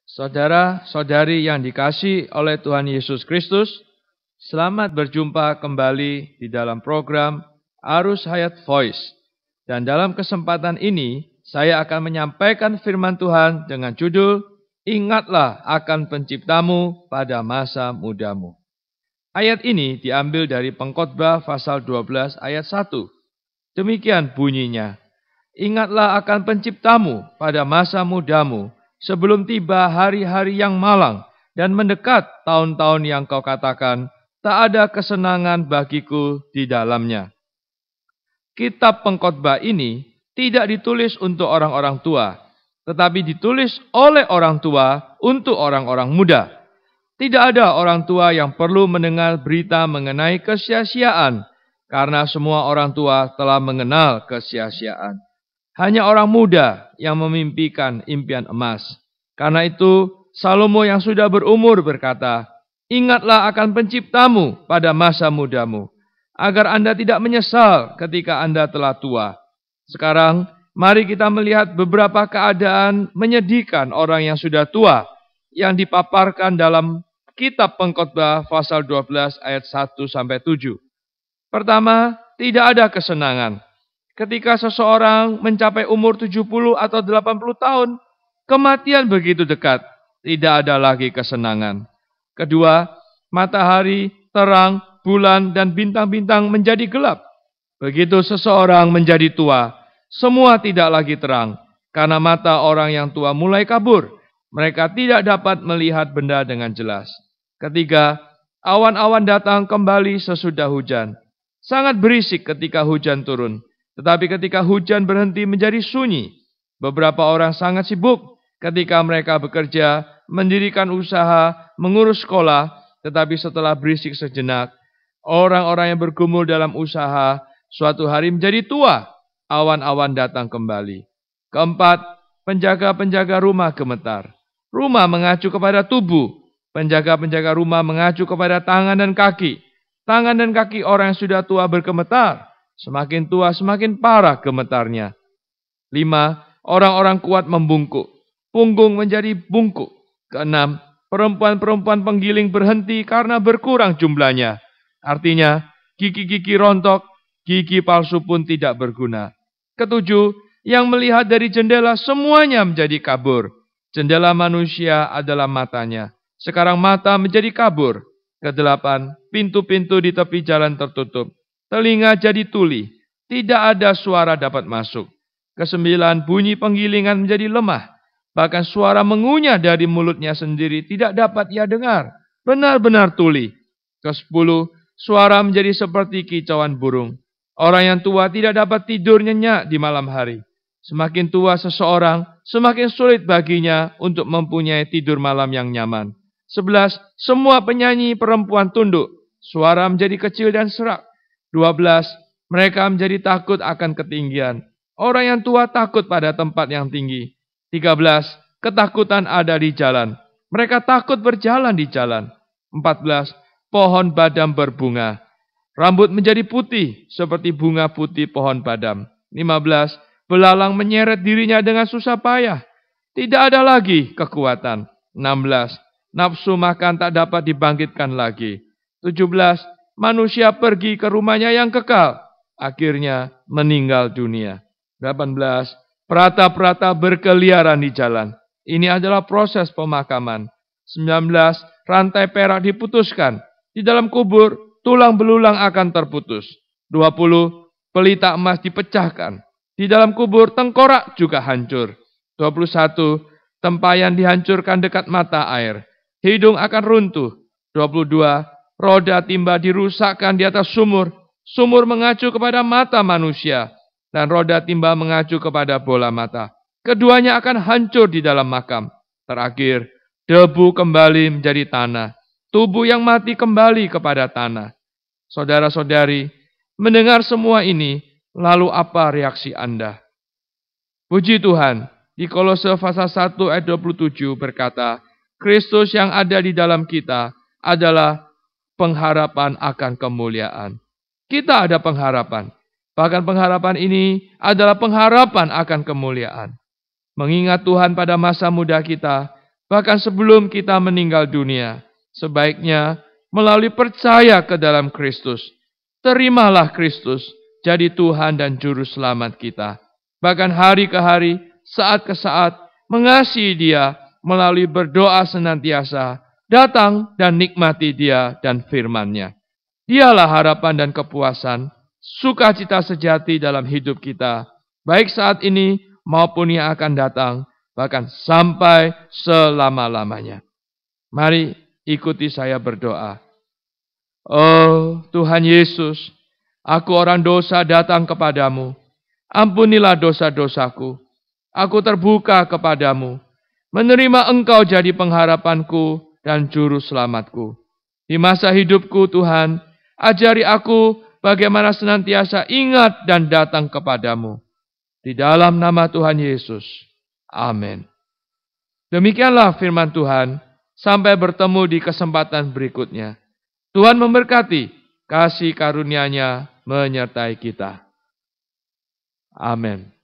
Saudara-saudari yang dikasihi oleh Tuhan Yesus Kristus, selamat berjumpa kembali di dalam program Arus Hayat Voice. Dan dalam kesempatan ini, saya akan menyampaikan firman Tuhan dengan judul, Ingatlah akan penciptamu pada masa mudamu. Ayat ini diambil dari Pengkhotbah pasal 12 ayat 1. Demikian bunyinya, Ingatlah akan penciptamu pada masa mudamu, sebelum tiba hari-hari yang malang dan mendekat tahun-tahun yang kau katakan, tak ada kesenangan bagiku di dalamnya. Kitab Pengkhotbah ini tidak ditulis untuk orang-orang tua, tetapi ditulis oleh orang tua untuk orang-orang muda. Tidak ada orang tua yang perlu mendengar berita mengenai kesia-siaan, karena semua orang tua telah mengenal kesia-siaan. Hanya orang muda yang memimpikan impian emas. Karena itu, Salomo yang sudah berumur berkata, Ingatlah akan penciptamu pada masa mudamu, agar Anda tidak menyesal ketika Anda telah tua. Sekarang, mari kita melihat beberapa keadaan menyedihkan orang yang sudah tua, yang dipaparkan dalam Kitab Pengkhotbah pasal 12 ayat 1-7. Pertama, tidak ada kesenangan. Ketika seseorang mencapai umur 70 atau 80 tahun, kematian begitu dekat, tidak ada lagi kesenangan. Kedua, matahari, terang, bulan, dan bintang-bintang menjadi gelap. Begitu seseorang menjadi tua, semua tidak lagi terang, karena mata orang yang tua mulai kabur. Mereka tidak dapat melihat benda dengan jelas. Ketiga, awan-awan datang kembali sesudah hujan. Sangat berisik ketika hujan turun. Tetapi ketika hujan berhenti menjadi sunyi. Beberapa orang sangat sibuk ketika mereka bekerja, mendirikan usaha, mengurus sekolah. Tetapi setelah berisik sejenak, orang-orang yang bergumul dalam usaha suatu hari menjadi tua. Awan-awan datang kembali. Keempat, penjaga-penjaga rumah gemetar. Rumah mengacu kepada tubuh. Penjaga-penjaga rumah mengacu kepada tangan dan kaki. Tangan dan kaki orang yang sudah tua bergemetar. Semakin tua, semakin parah gemetarnya. 5. Orang-orang kuat membungkuk. Punggung menjadi bungkuk. 6. Perempuan-perempuan penggiling berhenti karena berkurang jumlahnya. Artinya, gigi-gigi rontok, gigi palsu pun tidak berguna. 7. Yang melihat dari jendela semuanya menjadi kabur. Jendela manusia adalah matanya. Sekarang mata menjadi kabur. 8. Pintu-pintu di tepi jalan tertutup. Telinga jadi tuli, tidak ada suara dapat masuk. 9. Bunyi penggilingan menjadi lemah. Bahkan suara mengunyah dari mulutnya sendiri tidak dapat ia dengar. Benar-benar tuli. 10. Suara menjadi seperti kicauan burung. Orang yang tua tidak dapat tidur nyenyak di malam hari. Semakin tua seseorang, semakin sulit baginya untuk mempunyai tidur malam yang nyaman. 11. Semua penyanyi perempuan tunduk. Suara menjadi kecil dan serak. 12. Mereka menjadi takut akan ketinggian. Orang yang tua takut pada tempat yang tinggi. 13. Ketakutan ada di jalan. Mereka takut berjalan di jalan. 14. Pohon badam berbunga. Rambut menjadi putih seperti bunga putih pohon badam. 15. Belalang menyeret dirinya dengan susah payah. Tidak ada lagi kekuatan. 16. Nafsu makan tak dapat dibangkitkan lagi. 17. Manusia pergi ke rumahnya yang kekal. Akhirnya meninggal dunia. 18. Perata-perata berkeliaran di jalan. Ini adalah proses pemakaman. 19. Rantai perak diputuskan. Di dalam kubur, tulang belulang akan terputus. 20. Pelita emas dipecahkan. Di dalam kubur, tengkorak juga hancur. 21. Tempayan dihancurkan dekat mata air. Hidung akan runtuh. 22. Roda timba dirusakkan di atas sumur. Sumur mengacu kepada mata manusia. Dan roda timba mengacu kepada bola mata. Keduanya akan hancur di dalam makam. Terakhir, debu kembali menjadi tanah. Tubuh yang mati kembali kepada tanah. Saudara-saudari, mendengar semua ini, lalu apa reaksi Anda? Puji Tuhan, di Kolose pasal 1 ayat 27 berkata, Kristus yang ada di dalam kita adalah pengharapan akan kemuliaan. Kita ada pengharapan. Bahkan pengharapan ini adalah pengharapan akan kemuliaan. Mengingat Tuhan pada masa muda kita, bahkan sebelum kita meninggal dunia, sebaiknya melalui percaya ke dalam Kristus. Terimalah Kristus jadi Tuhan dan Juru Selamat kita. Bahkan hari ke hari, saat ke saat, mengasihi Dia melalui berdoa senantiasa, datang dan nikmati Dia dan firman-Nya. Dialah harapan dan kepuasan, sukacita sejati dalam hidup kita, baik saat ini maupun yang akan datang, bahkan sampai selama-lamanya. Mari ikuti saya berdoa. Oh Tuhan Yesus, aku orang dosa datang kepadamu. Ampunilah dosa-dosaku. Aku terbuka kepadamu, menerima Engkau jadi pengharapanku dan juru selamatku. Di masa hidupku Tuhan, ajari aku bagaimana senantiasa ingat dan datang kepadamu. Di dalam nama Tuhan Yesus. Amin. Demikianlah firman Tuhan. Sampai bertemu di kesempatan berikutnya. Tuhan memberkati, kasih karunia-Nya menyertai kita. Amin.